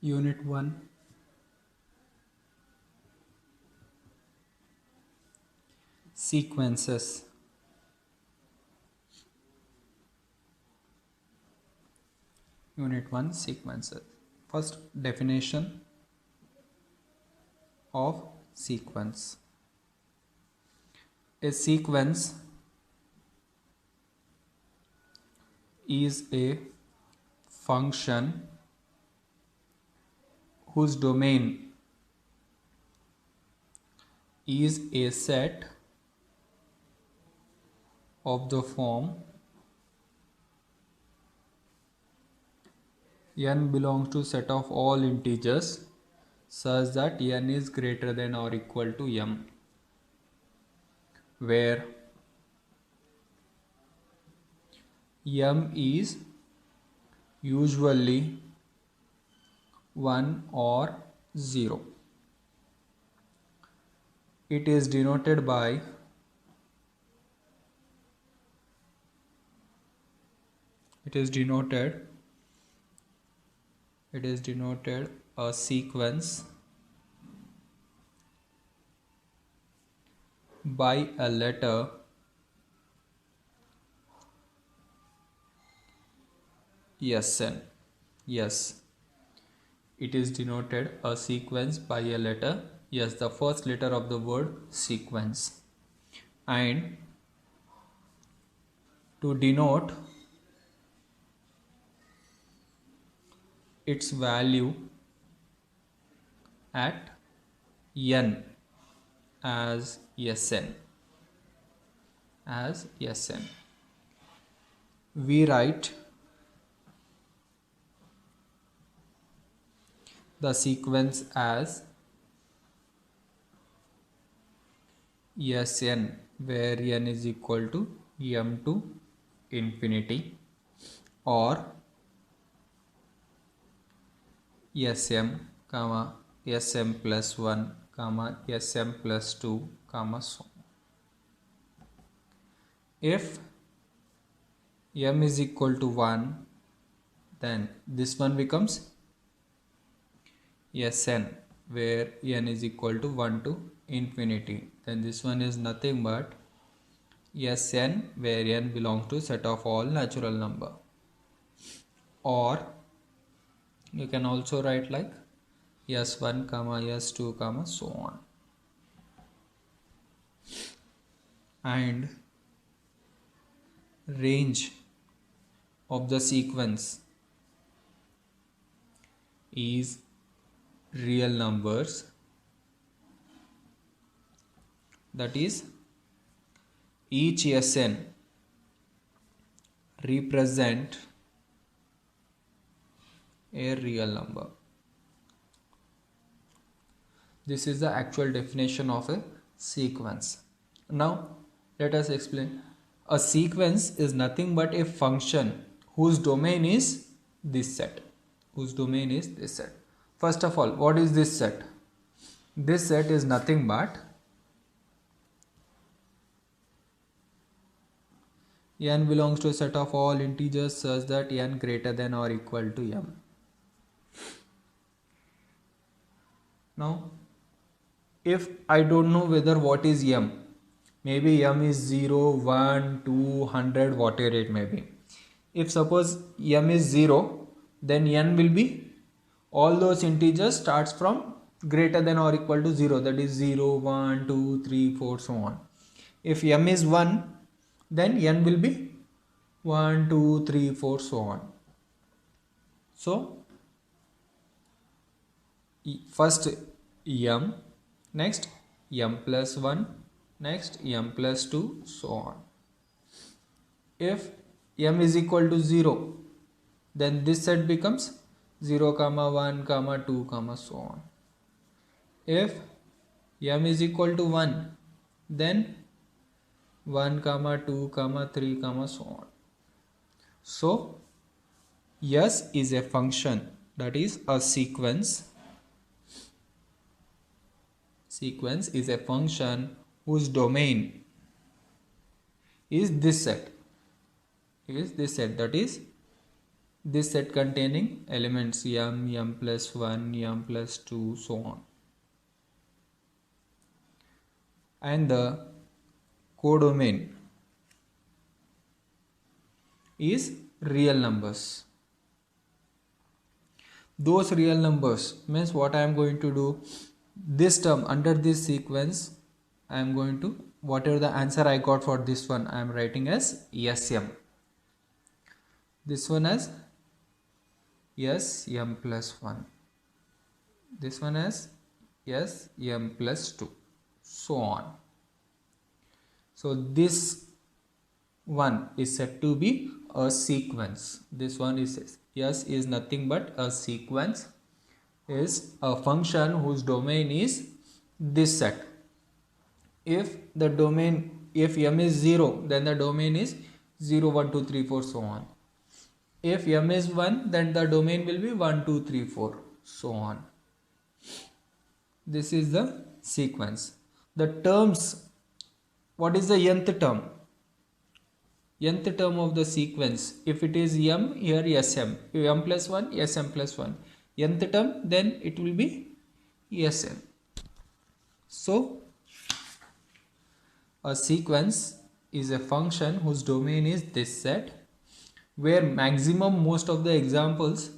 Unit 1, Sequences. Unit 1, Sequences. First, definition of sequence. A sequence is a function whose domain is a set of the form n belongs to set of all integers such that n is greater than or equal to m, where m is usually 1 or 0. It is denoted by a sequence by a letter Sn. Yes, it is denoted a sequence by a letter, yes, the first letter of the word sequence. And to denote its value at n as Sn, we write the sequence as Sn, where n is equal to m to infinity, or Sm, Sm plus 1, Sm plus 2, so on. If m is equal to 1, then this one becomes Sn, where n is equal to 1 to infinity. Then this one is nothing but Sn, where n belongs to set of all natural number. Or you can also write like S1, S2, so on. And range of the sequence is real numbers, that is each Sn represent a real number. This is the actual definition of a sequence. Now let us explain. A sequence is nothing but a function whose domain is this set. First of all, what is this set? This set is nothing but n belongs to a set of all integers such that n greater than or equal to m. Now, if I don't know whether what is m, maybe m is 0, 1, 2, 100, whatever it may be. If suppose m is 0, then n will be all those integers starts from greater than or equal to 0, that is 0, 1, 2, 3, 4, so on. If m is 1, then n will be 1, 2, 3, 4, so on. So first m, next m plus 1, next m plus 2, so on. If m is equal to 0, then this set becomes 0, 1, 2, so on. If m is equal to 1, then 1, 2, 3, so on. So S is a function, that is a sequence. Sequence is a function whose domain is this set, that is this set containing elements m plus 1, m plus 2, so on. And the codomain is real numbers. Those real numbers means what I am going to do, this term under this sequence I am going to, whatever the answer I got for this one, I am writing as Sm. This one as Sm plus 1. This one as Sm plus 2. So on. So this one is said to be a sequence. This one is is nothing but a sequence, is a function whose domain is this set. If the domain, if m is 0, then the domain is 0, 1, 2, 3, 4, so on. If m is 1, then the domain will be 1, 2, 3, 4, so on. This is the sequence. The terms, what is the nth term? Nth term of the sequence, if it is m, here Sm, m plus 1, Sm plus 1. Nth term, then it will be Sn. So, a sequence is a function whose domain is this set, where maximum most of the examples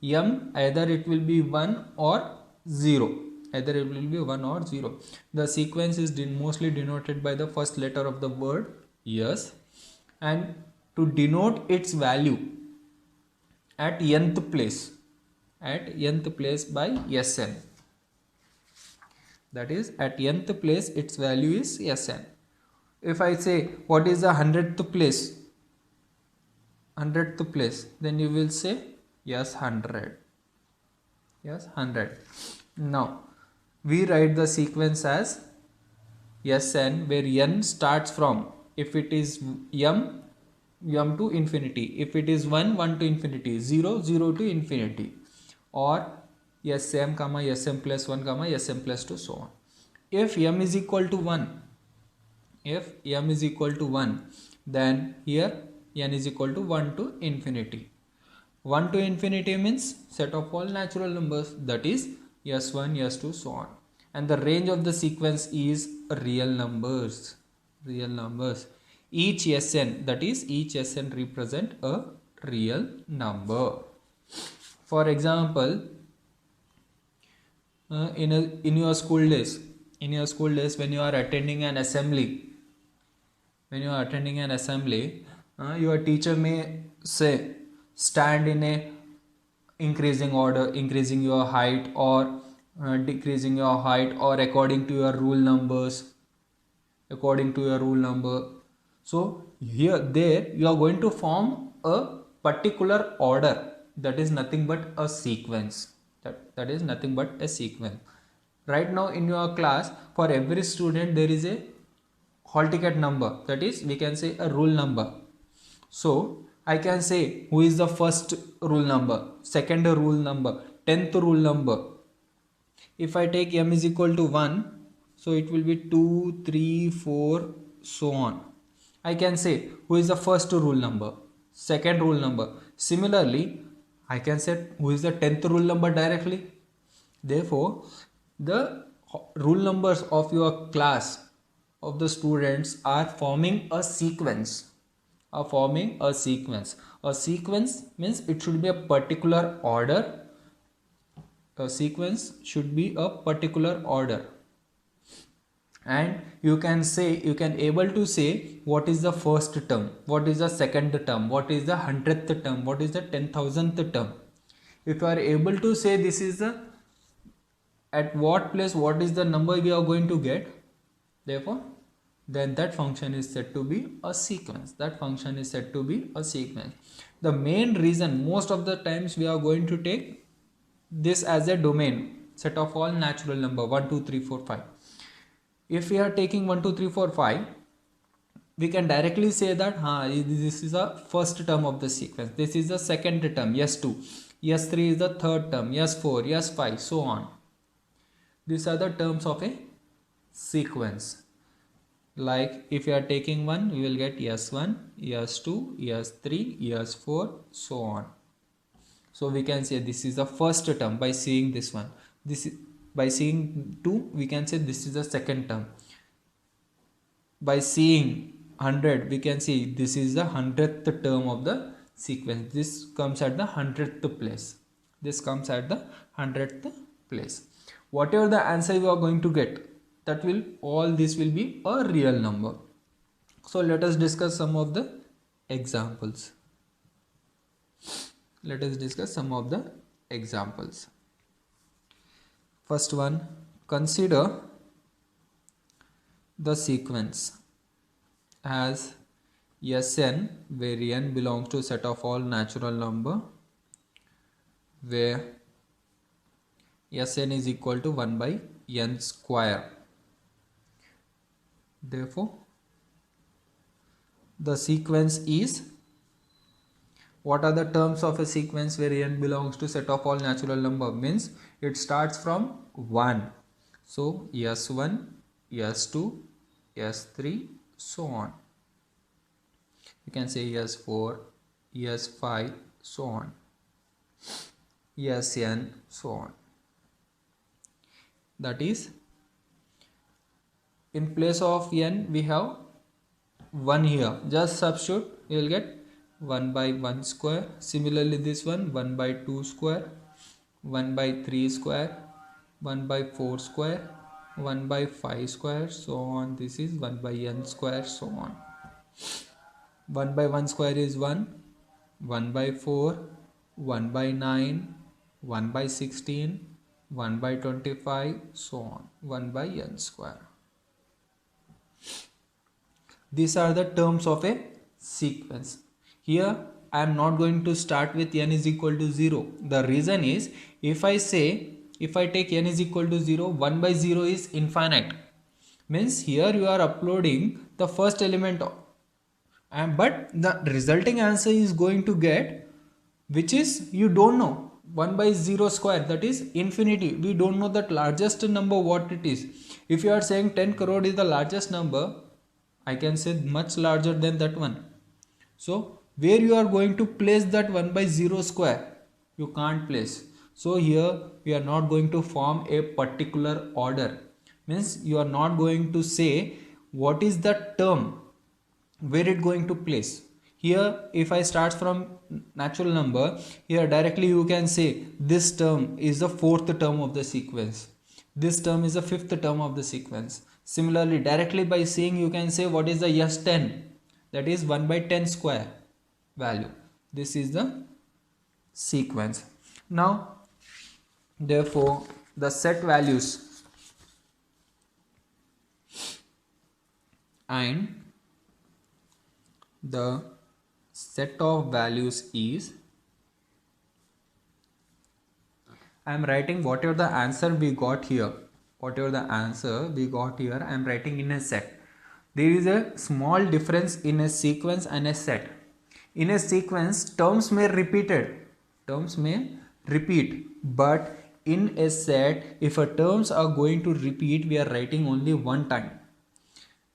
m, either it will be 1 or 0. Either it will be 1 or 0. The sequence is mostly denoted by the first letter of the word yes, and to denote its value at nth place by Sn. That is, at nth place its value is Sn. If I say what is the 100th place, then you will say 100. 100. Now we write the sequence as Sn, where n starts from, if it is m to infinity, if it is 1, 1 to infinity, 0, 0 to infinity, or Sm, Sm plus 1, Sm plus 2, so on. If m is equal to 1, then here n is equal to 1 to infinity. 1 to infinity means set of all natural numbers, that is S1, S2, so on. And the range of the sequence is real numbers. Each Sn, that is each Sn represent a real number. For example, in your school days, when you are attending an assembly, your teacher may say stand in a increasing order, increasing your height or decreasing your height, or according to your rule number. So there you are going to form a particular order, that is nothing but a sequence. That is nothing but a sequence. Right now in your class, for every student there is a hall ticket number, that is we can say a rule number. So I can say who is the first rule number, second rule number, 10th rule number. If I take m is equal to 1, so it will be 2, 3, 4, so on. I can say who is the first rule number, second rule number. Similarly, I can say who is the 10th rule number directly. Therefore, the rule numbers of your class, of the students, are forming a sequence. A sequence means it should be a particular order. A sequence should be a particular order. And you can able to say what is the first term, what is the second term, what is the 100th term, what is the 10,000th term. If you are able to say this is the, at what place what is the number we are going to get, therefore then that function is said to be a sequence. The main reason, most of the times we are going to take this as a domain, set of all natural number 1, 2, 3, 4, 5. If we are taking 1, 2, 3, 4, 5, we can directly say that this is a first term of the sequence, this is the second term, S2, S3 is the third term, S4, S5, so on. These are the terms of a sequence. Like if you are taking 1, we will get S1, S2, S3, S4, so on. So we can say this is the first term by seeing this one. This is by seeing 2, we can say this is the second term. By seeing 100, we can see this is the 100th term of the sequence. This comes at the 100th place. This comes at the 100th place. Whatever the answer you are going to get, that will, all this will be a real number. So let us discuss some of the examples. Let us discuss some of the examples. First one, consider the sequence as Sn, where n belongs to a set of all natural number, where Sn is equal to 1 by n square. Therefore, the sequence is, what are the terms of a sequence where n belongs to set of all natural number? Means it starts from 1. So S1, S2, S3, so on. You can say S4, S5, so on. Sn, so on. That is, in place of n we have 1 here. Just substitute, you will get 1 by 1 square. Similarly this one, 1 by 2 square, 1 by 3 square, 1 by 4 square, 1 by 5 square, so on. This is 1 by n square, so on. 1 by 1 square is 1, 1 by 4, 1 by 9, 1 by 16, 1 by 25, so on. 1 by n square. These are the terms of a sequence. Here I am not going to start with n is equal to 0. The reason is, if I take n is equal to 0, 1 by 0 is infinite. Means here you are uploading the first element, but the resulting answer is going to get, which is you don't know, 1 by 0 square, that is infinity. We don't know that largest number what it is. If you are saying 10 crore is the largest number, I can say much larger than that one. So where you are going to place that 1 by 0 square? You can't place. So here we are not going to form a particular order. Means you are not going to say what is the term where it going to place. Here if I start from natural number, here directly you can say this term is the 4th term of the sequence. This term is the 5th term of the sequence. Similarly, directly by saying you can say what is the S10, that is 1 by 10 square value. This is the sequence. Now, therefore, the set values and the set of values is, I am writing whatever the answer we got here. Whatever the answer we got here, I am writing in a set. There is a small difference in a sequence and a set. In a sequence, terms may repeat, but in a set, if a terms are going to repeat, we are writing only one time.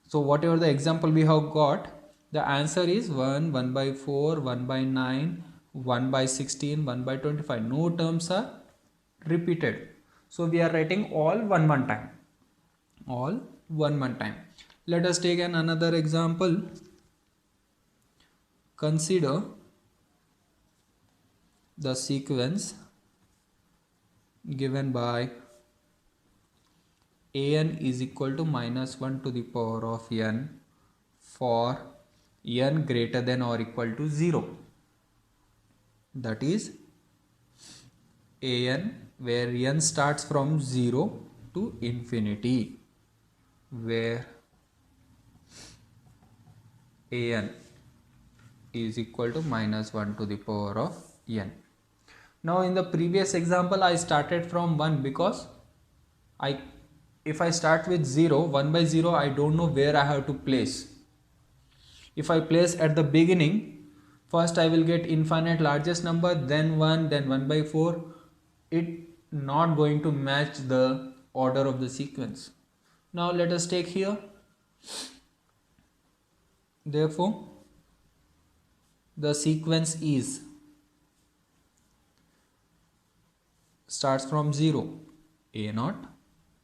So whatever the example we have got, the answer is 1, 1 by 4, 1 by 9, 1 by 16, 1 by 25. No terms are repeated. So we are writing all one time. All one time. Let us take another example. Consider the sequence given by an is equal to minus 1 to the power of n for n greater than or equal to 0. That is an where n starts from 0 to infinity, where an is equal to minus 1 to the power of n. Now in the previous example I started from 1 because if I start with 0, 1 by 0, I don't know where I have to place. If I place at the beginning, first I will get infinite largest number, then 1, then 1 by 4. It not going to match the order of the sequence. Now let us take here. Therefore, the sequence is starts from 0, a0,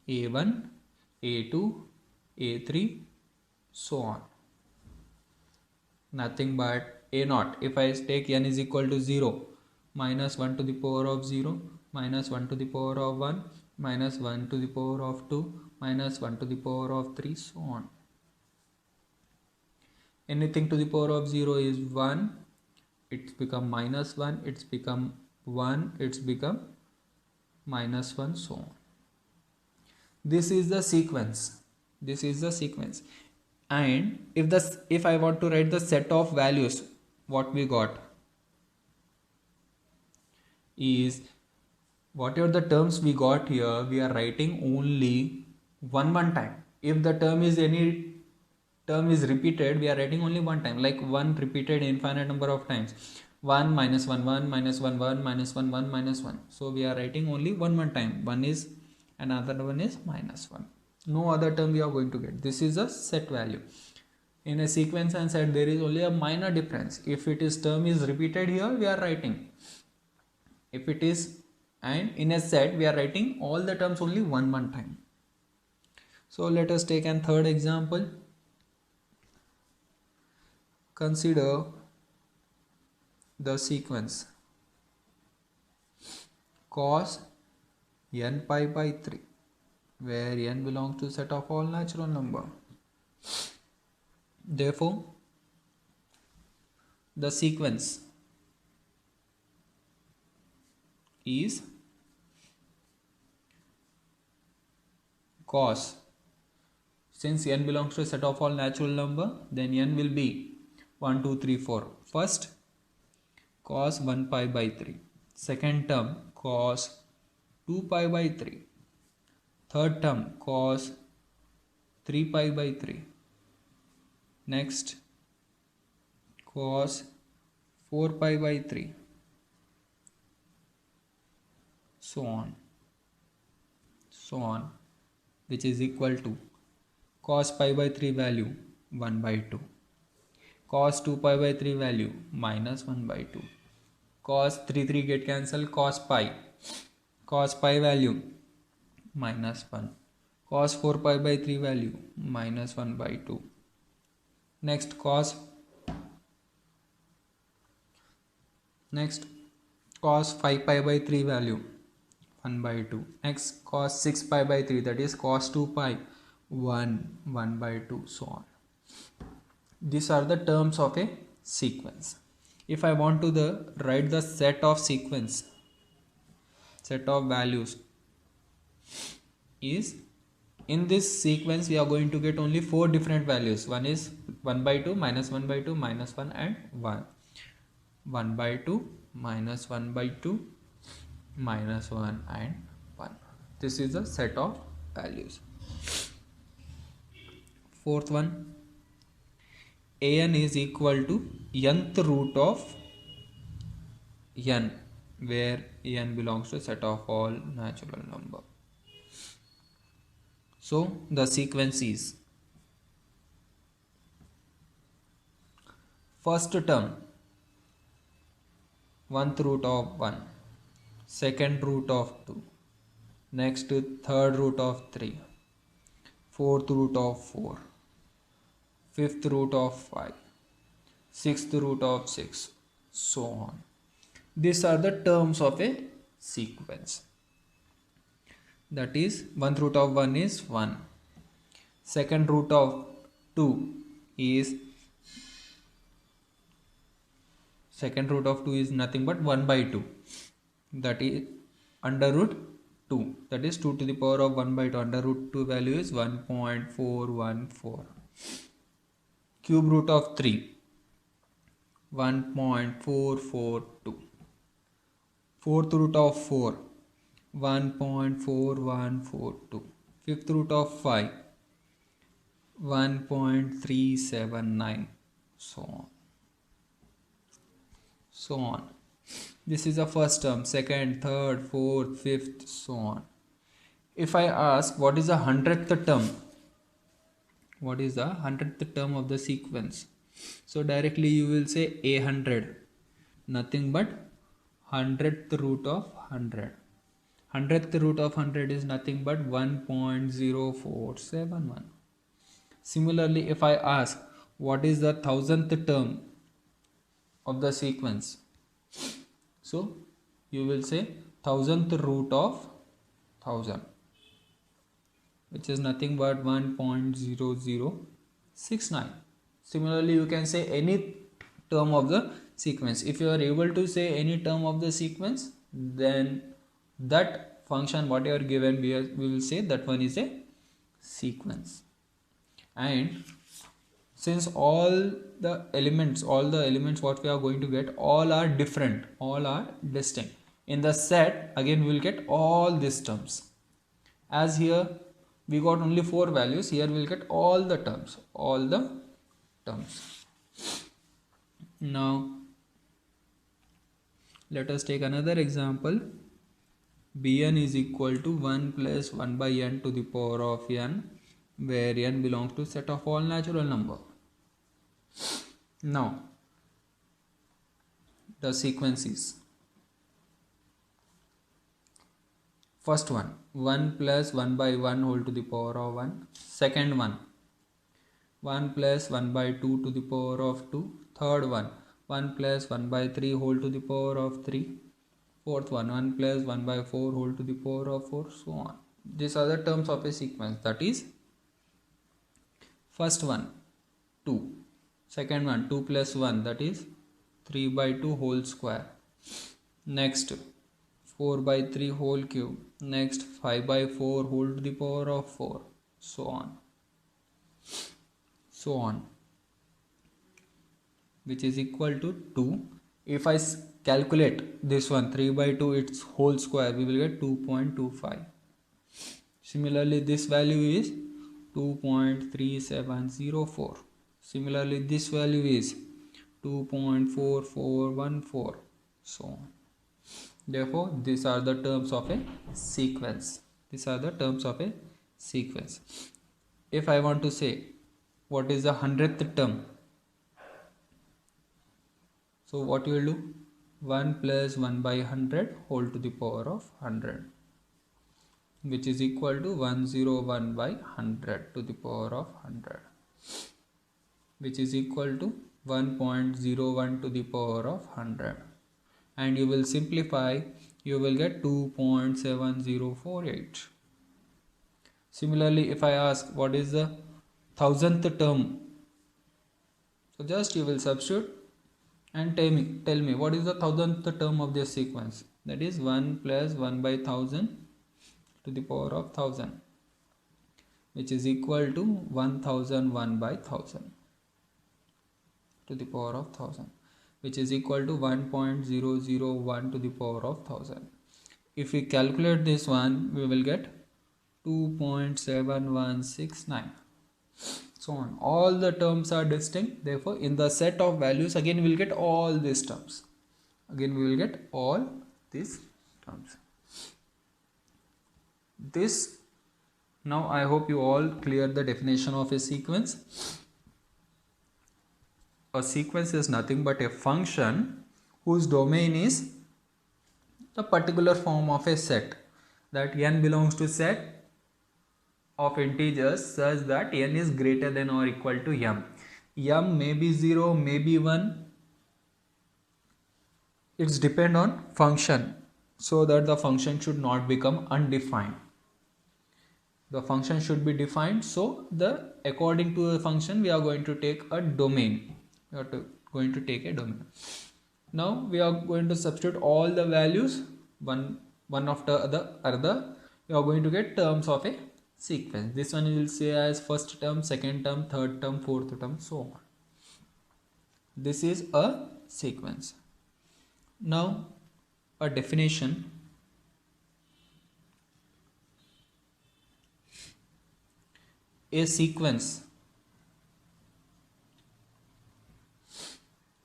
a1, a2, a3, so on. Nothing but a0. If I take n is equal to 0, minus 1 to the power of 0, minus 1 to the power of 1, minus 1 to the power of 2, minus 1 to the power of 3, so on. Anything to the power of 0 is 1, it's become minus 1, it's become 1, it's become minus 1, so on. This is the sequence. This is the sequence. And if I want to write the set of values, what we got is whatever the terms we got here, we are writing only one time. If the term is any term is repeated, we are writing only one time, like 1 repeated infinite number of times. 1 minus 1 1 minus 1 1 minus 1 1 minus 1. So we are writing only one time. One is another one is minus 1. No other term we are going to get. This is a set value. In a sequence and set, there is only a minor difference. If it is term is repeated here, we are writing. If it is, and in a set, we are writing all the terms only one time. So let us take a third example. Consider the sequence cos n pi by 3, where n belongs to set of all natural number. Therefore, the sequence is cos, since n belongs to a set of all natural number, then n will be 1 2 3 4. First, cos 1 pi by 3. Second term, cos 2 pi by 3. Third term, cos 3 pi by 3. Next, cos 4 pi by 3. So on, which is equal to cos pi by 3 value 1 by 2, cos 2 pi by 3 value minus 1 by 2, cos 3 get cancelled, cos pi value minus 1, cos 4 pi by 3 value minus 1 by 2. Next, cos 5 pi by 3 value 1 by 2. Next, cos 6 pi by 3, that is cos 2 pi 1 by 2, so on. These are the terms of a sequence. If I want to write the set of sequence, set of values, is in this sequence we are going to get only 4 different values. One is 1 by 2, minus 1 by 2, minus 1 and 1. 1 by 2, minus 1 by 2, minus 1 and 1. This is the set of values. Fourth one, an is equal to nth root of n, where n belongs to a set of all natural number. So the sequence is first term 1th root of 1, second root of 2, next third root of 3, fourth root of 4, fifth root of 5, sixth root of 6, so on. These are the terms of a sequence. That is, 1th root of 1 is 1, second root of 2 is nothing but 1 by 2, that is under root 2, that is 2 to the power of 1 by 2. Under root 2 value is 1.414. Cube root of 3, 1.442. Fourth root of 4, 1.4142. Fifth root of 5, 1.379, so on. This is the first term, second, third, fourth, fifth, so on. If I ask what is the 100th term, what is the 100th term of the sequence, so directly you will say 100, nothing but 100th root of 100. 100th root of 100 is nothing but 1.0471. Similarly, if I ask what is the 1000th term of the sequence, so you will say 1000th root of 1000, which is nothing but 1.0069. Similarly, you can say any term of the sequence. If you are able to say any term of the sequence, then that function whatever given we will say that one is a sequence. And since all the elements what we are going to get, all are different, all are distinct, in the set again we will get all these terms. As here we got only 4 values, here we will get all the terms. Now let us take another example. Bn is equal to 1 plus 1 by n to the power of n, where n belongs to set of all natural number. Now the sequence is: first one 1 plus 1 by 1 whole to the power of 1, second one 1 plus 1 by 2 to the power of 2, third one 1 plus 1 by 3 whole to the power of 3, fourth one 1 plus 1 by 4 whole to the power of 4, so on. These are the terms of a sequence. That is, first one 2, second one 2 plus 1, that is 3 by 2 whole square, next 4 by 3 whole cube, next 5 by 4 whole to the power of 4, so on, which is equal to 2. If I calculate this one 3 by 2 its whole square, we will get 2.25. Similarly, this value is 2.3704. Similarly, this value is 2.4414, so on. Therefore, these are the terms of a sequence. If I want to say what is the 100th term, so what you will do? 1 plus 1 by 100 whole to the power of 100, which is equal to 101 by 100 to the power of 100, which is equal to 1.01 to the power of 100. And you will simplify, you will get 2.7048. Similarly, if I ask what is the 1000th term, so just you will substitute and tell me what is the 1000th term of this sequence. That is 1 plus 1 by 1000 to the power of 1000, which is equal to 1001 by 1000 to the power of 1000, which is equal to 1.001 to the power of 1000. If we calculate this one, we will get 2.7169, so on. All the terms are distinct. Therefore, in the set of values again we will get all these terms. This, now I hope you all clear the definition of a sequence. A sequence is nothing but a function whose domain is the particular form of a set, that n belongs to set of integers such that n is greater than or equal to m. M may be 0, may be 1. It's depend on function, so that the function should not become undefined. The function should be defined, so according to the function we are going to take a domain. Now we are going to substitute all the values one after the other. We are going to get terms of a sequence. This one you will say as first term, second term, third term, fourth term, so on. This is a sequence. Now a definition. A sequence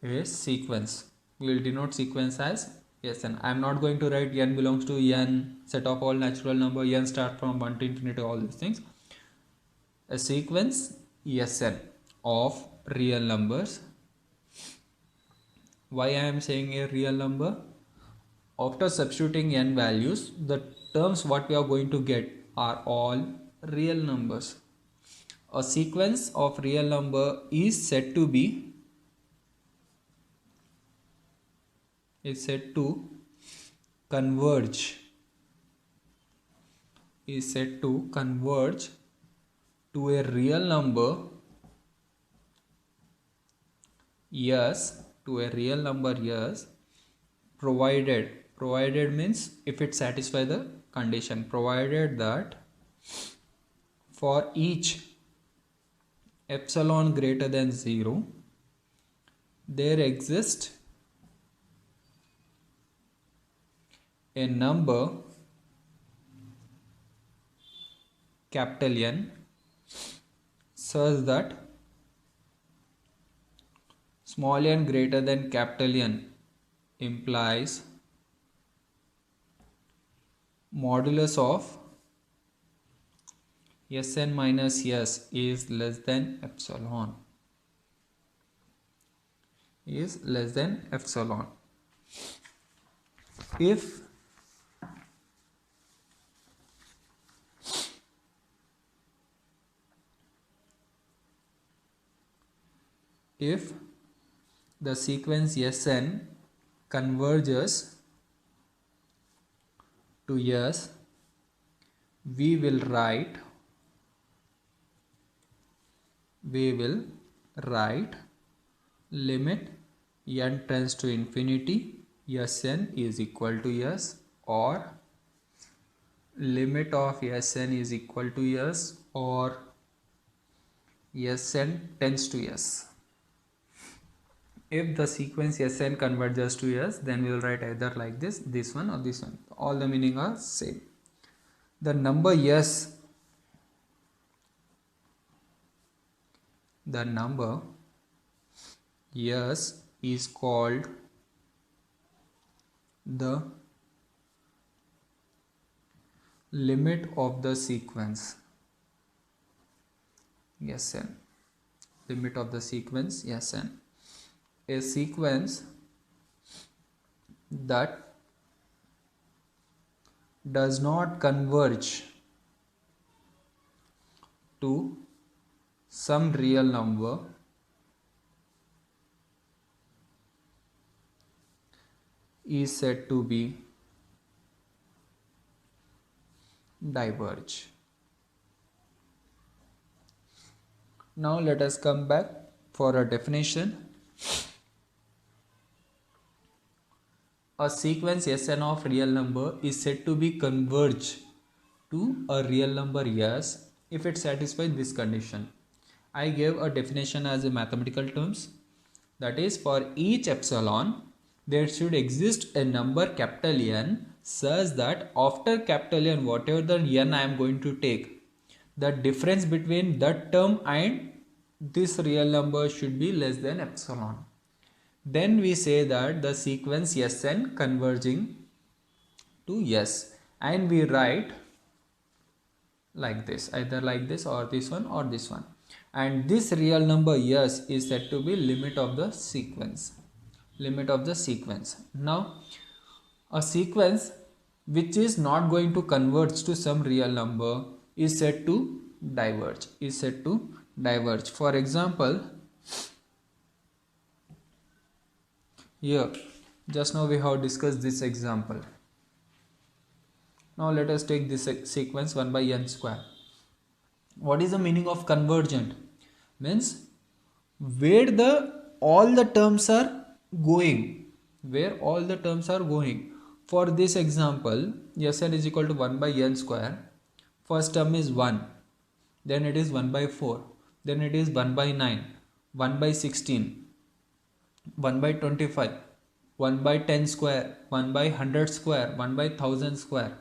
we will denote sequence as Sn. I am not going to write n belongs to n, set of all natural number, n start from 1 to infinity, all these things. A sequence Sn of real numbers. Why I am saying a real number? After substituting n values, the terms what we are going to get are all real numbers. A sequence of real number is said to converge is said to converge to a real number, yes, to a real number, yes, provided means if it satisfies the condition, provided that for each epsilon greater than 0 there exists a number capital N such that small n greater than capital N implies modulus of Sn minus S is less than epsilon, If the sequence Sn converges to S, we will write limit n tends to infinity Sn is equal to S, or limit of Sn is equal to S, or Sn tends to S. If the sequence Sn converges to S, then we will write either like this one or this one. All the meaning are same. The number S is called the limit of the sequence Sn. Limit of the sequence Sn. A sequence that does not converge to some real number is said to be diverge. Now let us come back for a definition. A sequence Sn of real number is said to be converge to a real number S if it satisfies this condition. I gave a definition as a mathematical terms, that is, for each epsilon there should exist a number capital N such that after capital N, whatever the n I am going to take, the difference between that term and this real number should be less than epsilon. Then we say that the sequence Sn converging to S, and we write like this, either like this or this one or this one, and this real number S is said to be limit of the sequence. Now a sequence which is not going to converge to some real number is said to diverge. For example, here just now we have discussed this example. Now let us take this sequence 1 by n square. What is the meaning of convergent? Means where all the terms are going. For this example, Sn is equal to 1 by n square. First term is 1, then it is 1 by 4, then it is 1 by 9, 1 by 16, 1 by 25, 1 by 10 square, 1 by 100 square, 1 by 1000 square.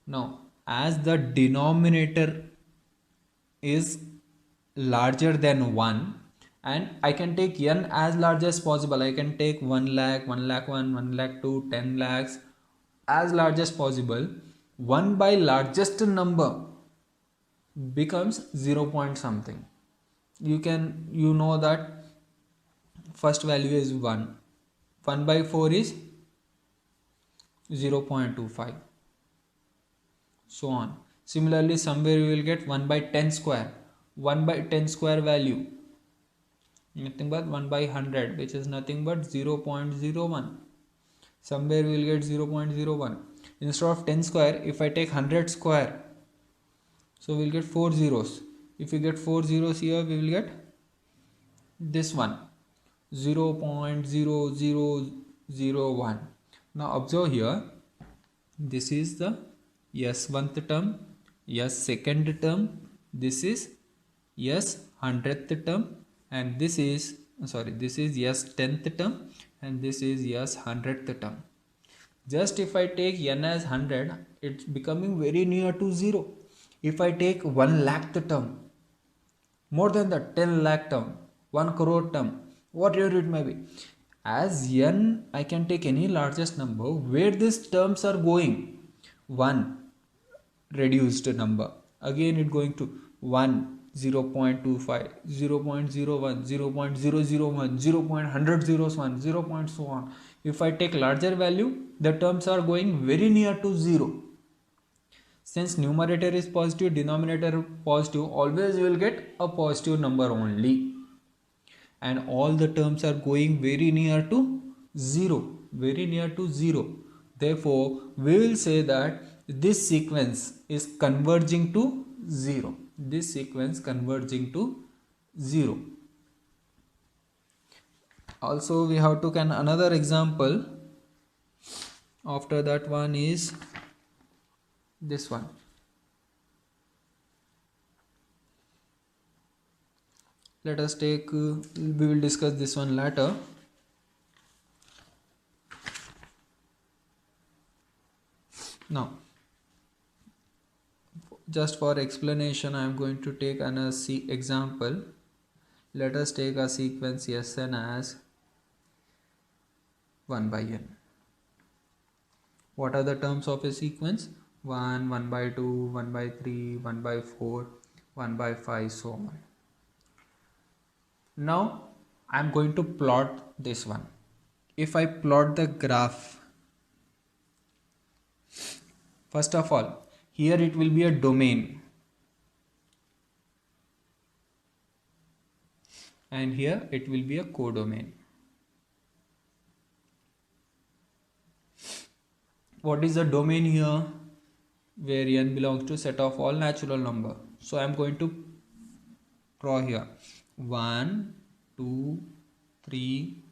Now, as the denominator is larger than 1, and I can take n as large as possible. I can take 1 lakh, 1 lakh 1, 1 lakh 2, 10 lakhs, as large as possible. 1 by largest number becomes 0 point something. You know that first value is 1. 1 by 4 is 0.25, so on. Similarly, somewhere you will get 1 by 10 square. 1 by 10 square value, nothing but 1 by 100, which is nothing but 0.01. Somewhere we will get 0.01. Instead of 10 square, if I take 100 square, so we will get 4 zeros. If we get 4 zeros here, we will get this one, 0.0001. Now observe here, this is the S1th term, S2nd term, this is S100th term, and this is S10th term, and this is S100th term. Just if I take n as 100, it's becoming very near to 0. If I take 1 lakh term, more than that, 10 lakh term, 1 crore term, whatever it may be, as n I can take any largest number where these terms are going. 1 reduced number, again it going to 1, 0.25, 0.01, 0.001, 0.101, 0. So on. If I take larger value, the terms are going very near to 0. Since numerator is positive, denominator positive, always you will get a positive number only. And all the terms are going very near to 0. Very near to 0. Therefore, we will say that this sequence is converging to 0. This sequence converging to 0. Also, we have to take another example. After that one is this one. Let us take, we will discuss this one later. Now, just for explanation, I am going to take an example. Let us take a sequence Sn as 1 by n. What are the terms of a sequence? 1, 1 by 2, 1 by 3, 1 by 4, 1 by 5, so on. Now, I am going to plot this one. If I plot the graph, first of all, here it will be a domain, and here it will be a codomain. What is the domain here? Where n belongs to set of all natural number. So I am going to draw here 1, 2, 3,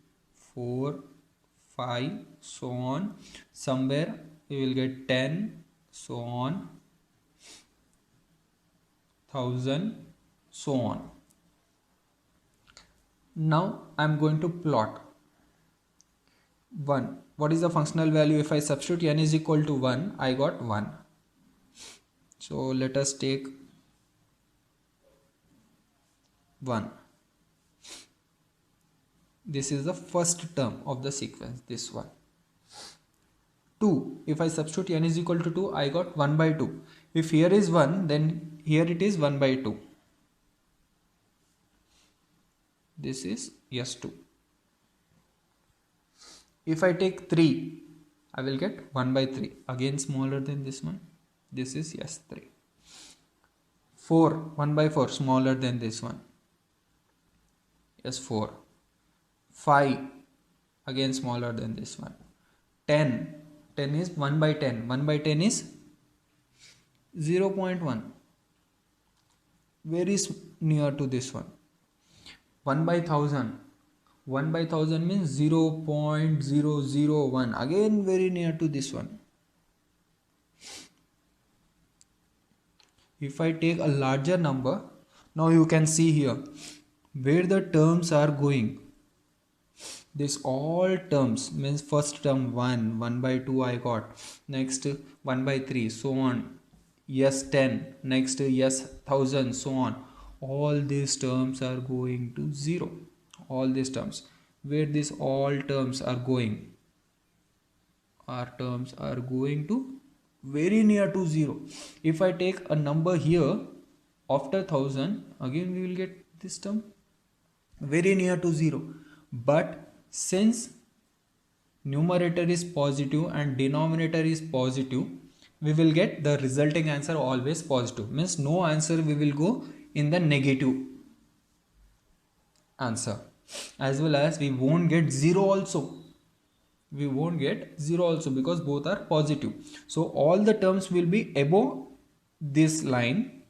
4, 5, so on. Somewhere we will get 10, so on, 1000, so on. Now I am going to plot 1. What is the functional value? If I substitute n is equal to 1, I got 1. So let us take 1. This is the first term of the sequence, this one. 2. If I substitute n is equal to 2, I got 1 by 2. If here is 1, then here it is 1 by 2. This is S2. If I take 3, I will get 1 by 3. Again smaller than this one. This is S3. 4, 1 by 4, smaller than this one. S4. 5, again smaller than this one. 10, 10 is 1 by 10. 1 by 10 is 0.1. Very near to this one. 1 by 1000. 1 by 1000 means 0.001. Again very near to this one. If I take a larger number, now you can see here where the terms are going. This all terms means first term 1, 1 by 2 I got, next 1 by 3, so on, S10, next S1000, so on. All these terms are going to 0. All these terms, where these all terms are going, our terms are going to very near to 0. If I take a number here after 1000, again we will get this term very near to 0. But since numerator is positive and denominator is positive, we will get the resulting answer always positive. Means no answer we will go in the negative answer. As well as we won't get 0 also. We won't get 0 also because both are positive. So all the terms will be above this line,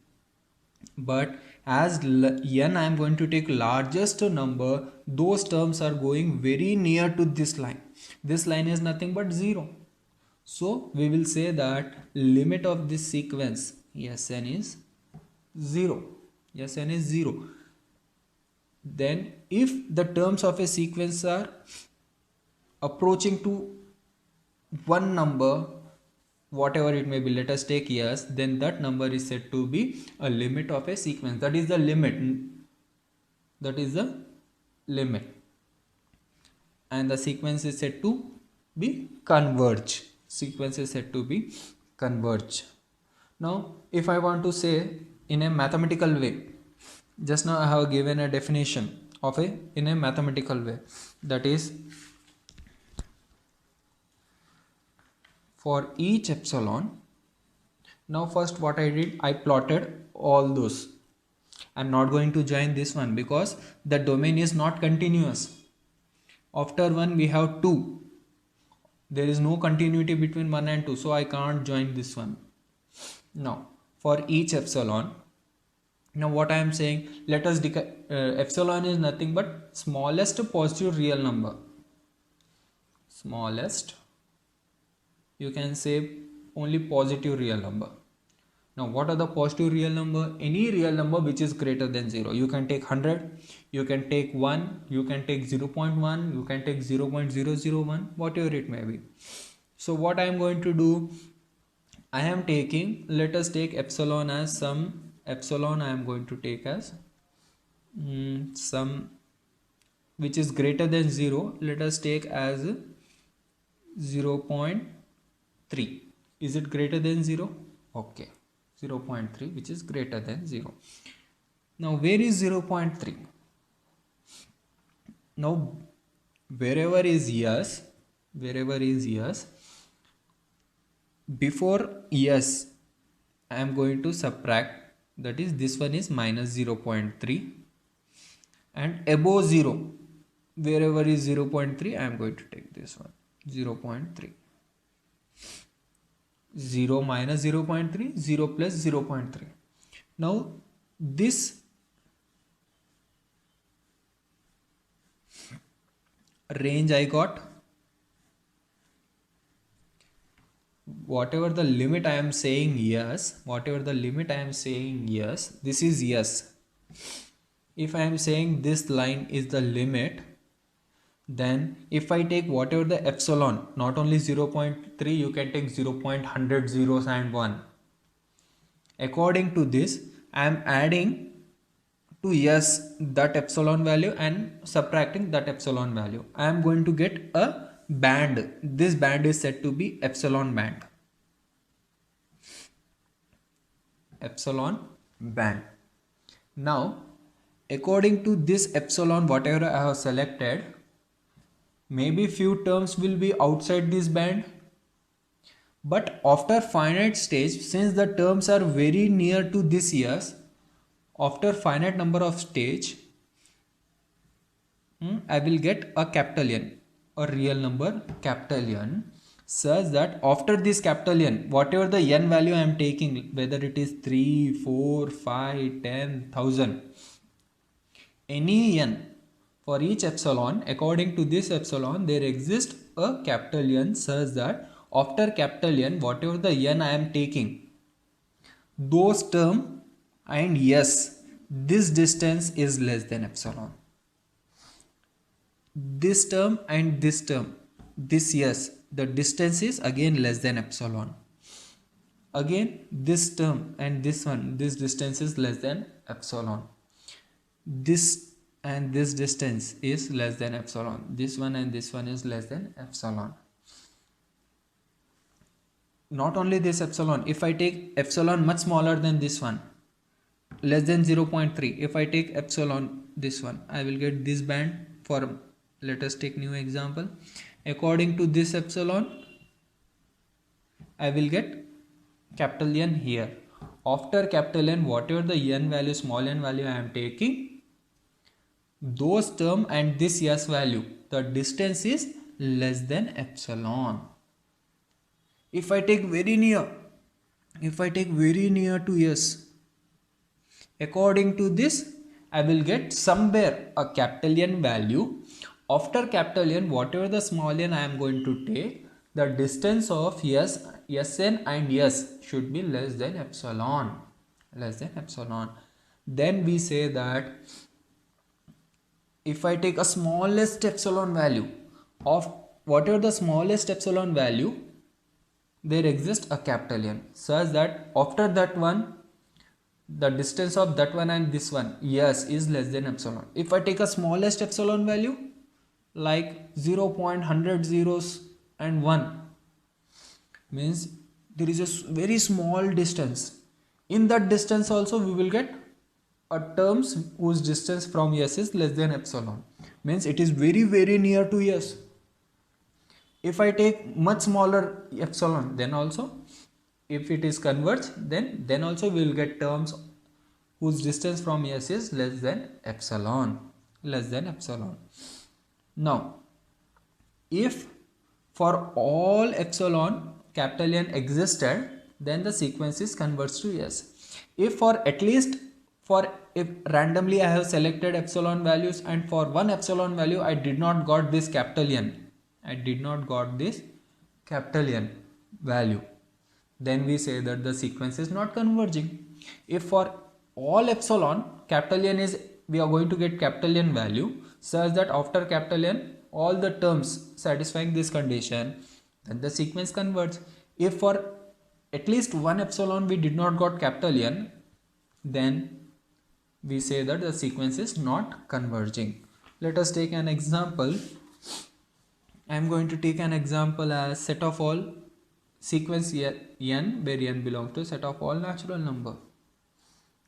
but as n I am going to take largest number, those terms are going very near to this line. This line is nothing but 0. So we will say that limit of this sequence Sn is 0. Sn is 0. Then if the terms of a sequence are approaching to one number, whatever it may be, let us take yes, then that number is said to be a limit of a sequence. That is the limit. That is the limit. And the sequence is said to be converge. Sequence is said to be converge. Now, if I want to say in a mathematical way, just now I have given a definition of in a mathematical way. That is, for each epsilon, now first what I did, I plotted all those. I'm not going to join this one because the domain is not continuous. After 1 we have 2. There is no continuity between 1 and 2, so I can't join this one. Now for each epsilon, now what I am saying, let us epsilon is nothing but smallest positive real number. Smallest, you can say only positive real number. Now what are the positive real number? Any real number which is greater than 0. You can take 100, you can take 1, you can take 0.1, you can take 0.001, whatever it may be. So what I am going to do, I am taking, let us take epsilon as some epsilon I am going to take as some which is greater than 0. Let us take as 0.3. Is it greater than 0? Okay, 0.3 which is greater than 0. Now where is 0.3? Now wherever is yes, before yes I am going to subtract, that is this one is minus 0.3, and above 0 wherever is 0.3 I am going to take this one 0.3. 0 minus 0.3, 0 plus 0.3. Now this range I got, whatever the limit I am saying yes, this is yes. If I am saying this line is the limit, then if I take whatever the epsilon, not only 0.3, you can take 0.100 zeros and 1. According to this, I am adding to yes that epsilon value and subtracting that epsilon value. I am going to get a band. This band is said to be epsilon band. Epsilon band. Now, according to this epsilon, whatever I have selected, maybe few terms will be outside this band, but after finite stage, since the terms are very near to this yes, after finite number of stage, I will get a capital N, a real number capital N, such that after this capital N, whatever the n value I am taking, whether it is 3, 4, 5, 10, 1000, any n, for each epsilon, according to this epsilon, there exists a capital N such that after capital N, whatever the n I am taking, those term and yes, this distance is less than epsilon. This term and this term, this yes, the distance is again less than epsilon. Again, this term and this one, this distance is less than epsilon. This and this distance is less than epsilon. This one and this one is less than epsilon. Not only this epsilon, if I take epsilon much smaller than this one, less than 0.3, if I take epsilon this one, I will get this band. For let us take new example, According to this epsilon, I will get capital N here. After capital N, whatever the n value, small n value I am taking, those term and this s value, the distance is less than epsilon. If I take very near, to s, according to this I will get somewhere a capital N value. After capital N, whatever the small n I am going to take, the distance of Sn and S should be less than epsilon. Then we say that if I take a smallest epsilon value of whatever the smallest epsilon value, there exists a capital N, such that after that one, the distance of that one and this one, yes, is less than epsilon. If I take a smallest epsilon value like 0.100 zeros and 1, means there is a very small distance. In that distance also we will get a terms whose distance from s is less than epsilon, means it is very near to s. If I take much smaller epsilon, then also if it is converged, then also we will get terms whose distance from s is less than epsilon. Now if for all epsilon capital N existed, then the sequence is converged to s. If if randomly I have selected epsilon values and for one epsilon value I did not got this capital N, value, then we say that the sequence is not converging. If for all epsilon capital N is, we are going to get capital N value such that after capital N all the terms satisfying this condition, then the sequence converges. If for at least one epsilon we did not got capital N, then we say that the sequence is not converging. Let us take an example. I am going to take an example as set of all sequence n, where n belongs to set of all natural number.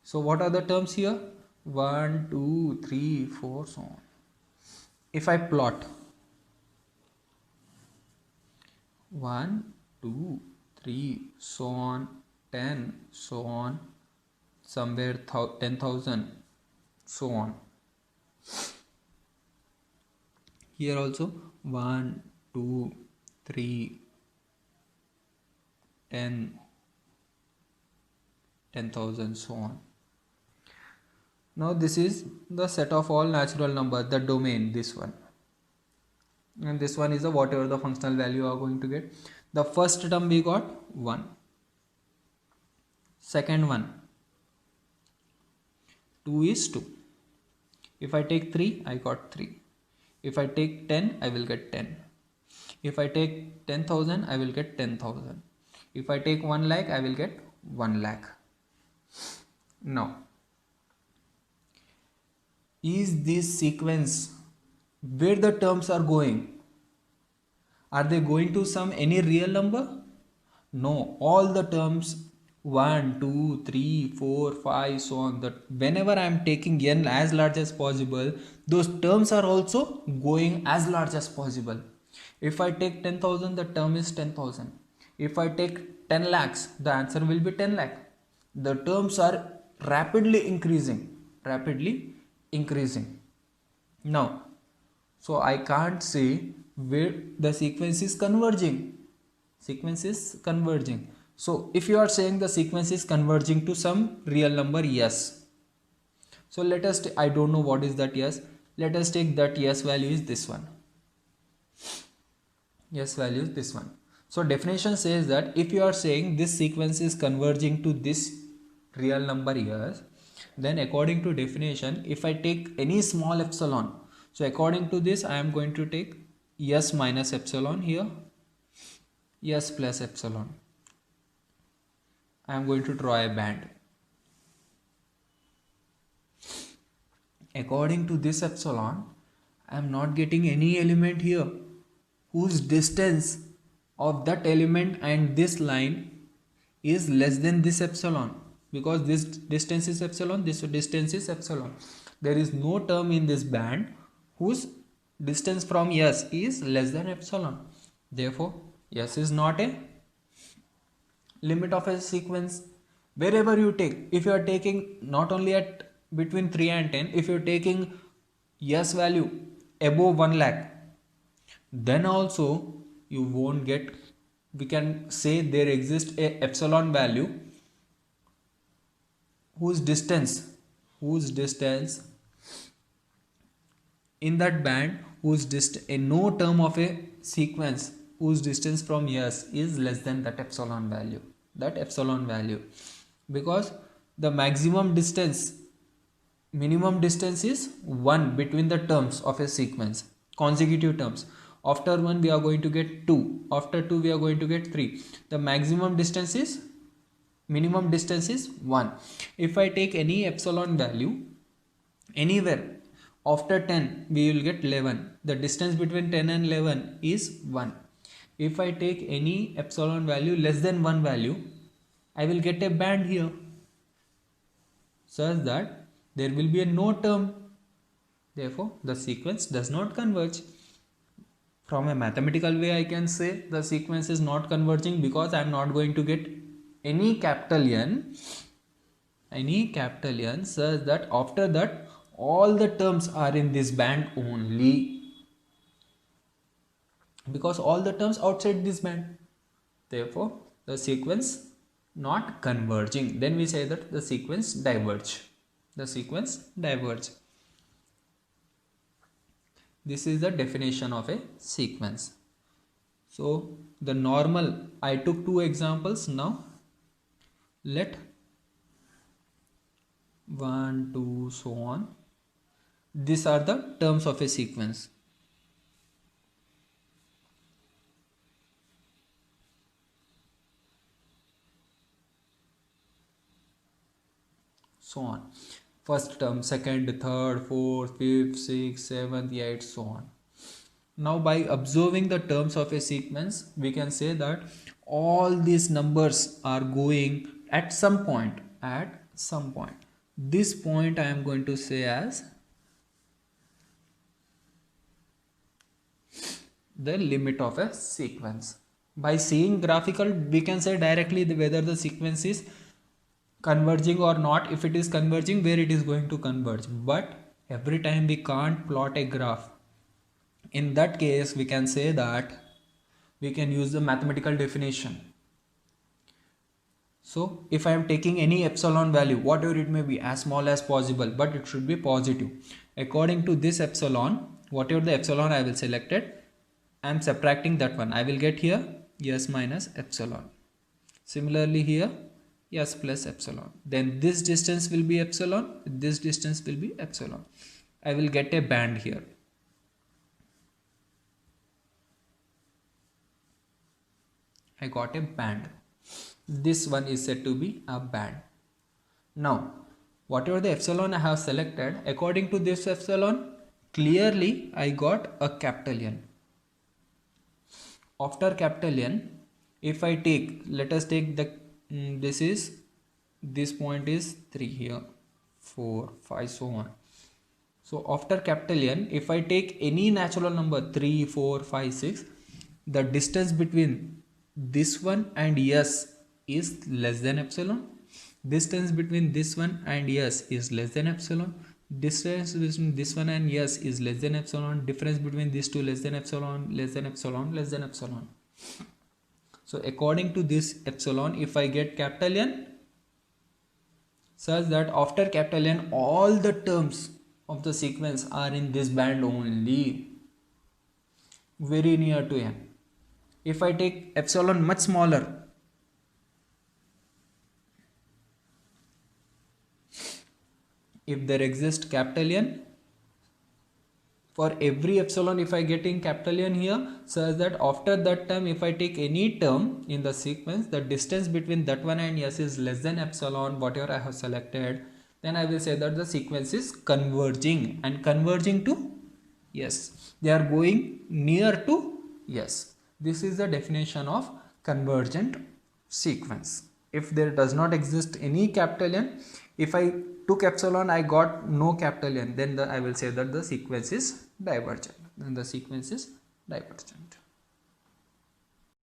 So what are the terms here? 1, 2, 3, 4, so on. If I plot 1, 2, 3, so on, 10, so on, somewhere 10,000, so on. Here also 1, 2, 3, 10, 10,000, so on. Now this is the set of all natural numbers, the domain, this one. And this one is a whatever the functional value you are going to get. The first term we got 1. Second one 2 is 2. If I take 3, I got 3. If I take 10, I will get 10. If I take 10,000, I will get 10,000. If I take 1 lakh, I will get 1 lakh. Now, is this sequence where the terms are going? Are they going to any real number? No, all the terms 1, 2, 3, 4, 5, so on, that whenever I am taking n as large as possible, those terms are also going as large as possible. If I take 10,000, the term is 10,000. If I take 10 lakhs, the answer will be 10 lakh. The terms are rapidly increasing. Now, so I can't say where the sequence is converging. So if you are saying the sequence is converging to some real number, yes. So let us, I don't know what is that yes. Let us take that yes value is this one. So definition says that if you are saying this sequence is converging to this real number yes, then according to definition, if I take any small epsilon, so according to this I am going to take s minus epsilon here, s plus epsilon. I am going to draw a band. According to this epsilon, I am not getting any element here whose distance of that element and this line is less than this epsilon, because this distance is epsilon, this distance is epsilon. There is no term in this band whose distance from S is less than epsilon. Therefore, S is not a limit of a sequence. Wherever you take, if you are taking not only at between 3 and 10, if you are taking S value above 1 lakh, then also you won't get, we can say there exists a epsilon value whose distance in that band, whose no term of a sequence whose distance from S is less than that epsilon value, because the minimum distance is 1 between the terms of a sequence, consecutive terms. After 1 we are going to get 2, after 2 we are going to get 3. The minimum distance is 1. If I take any epsilon value anywhere after 10, we will get 11. The distance between 10 and 11 is 1. If I take any epsilon value less than 1 value, I will get a band here, such that there will be a no term. Therefore, the sequence does not converge. From a mathematical way, I can say the sequence is not converging because I am not going to get any capital N, such that after that all the terms are in this band only, because all the terms outside this band. Therefore, the sequence not converging. Then we say that the sequence diverge. This is the definition of a sequence. So the normal, I took 2 examples. Now let 1, 2, so on. These are the terms of a sequence. So on. First term, second, third, fourth, fifth, sixth, seventh, eighth, so on. Now by observing the terms of a sequence, we can say that all these numbers are going at some point. This point I am going to say as the limit of a sequence. By seeing graphical, we can say directly whether the sequence is converging or not. If it is converging, where it is going to converge. But every time we can't plot a graph. In that case, we can say that we can use the mathematical definition. So if I am taking any epsilon value, whatever it may be, as small as possible, but it should be positive. According to this epsilon, whatever the epsilon I will select it, I am subtracting that one. I will get here S minus epsilon. Similarly here S plus epsilon. Then this distance will be epsilon, this distance will be epsilon. I will get a band here. I got a band. This one is said to be a band. Now, whatever the epsilon I have selected, according to this epsilon, clearly I got a capital N. After capital N, if I take, let us take the, this point is 3 here, 4, 5, so on. So after capital N, if I take any natural number 3, 4, 5, 6, the distance between this one and S is less than epsilon. Distance between this one and S is less than epsilon. Distance between this one and S is less than epsilon. Difference between these two less than epsilon, less than epsilon, less than epsilon. So according to this epsilon, if I get capital N, such that after capital N, all the terms of the sequence are in this band only, very near to N. If I take epsilon much smaller, if there exists capital N, for every epsilon if I getting capital N here, such that after that term if I take any term in the sequence, the distance between that one and S is less than epsilon, whatever I have selected, then I will say that the sequence is converging. And converging to yes, they are going near to yes. This is the definition of convergent sequence. If there does not exist any capital N, if I took epsilon, I got no capital N, then I will say that the sequence is divergent. then the sequence is divergent.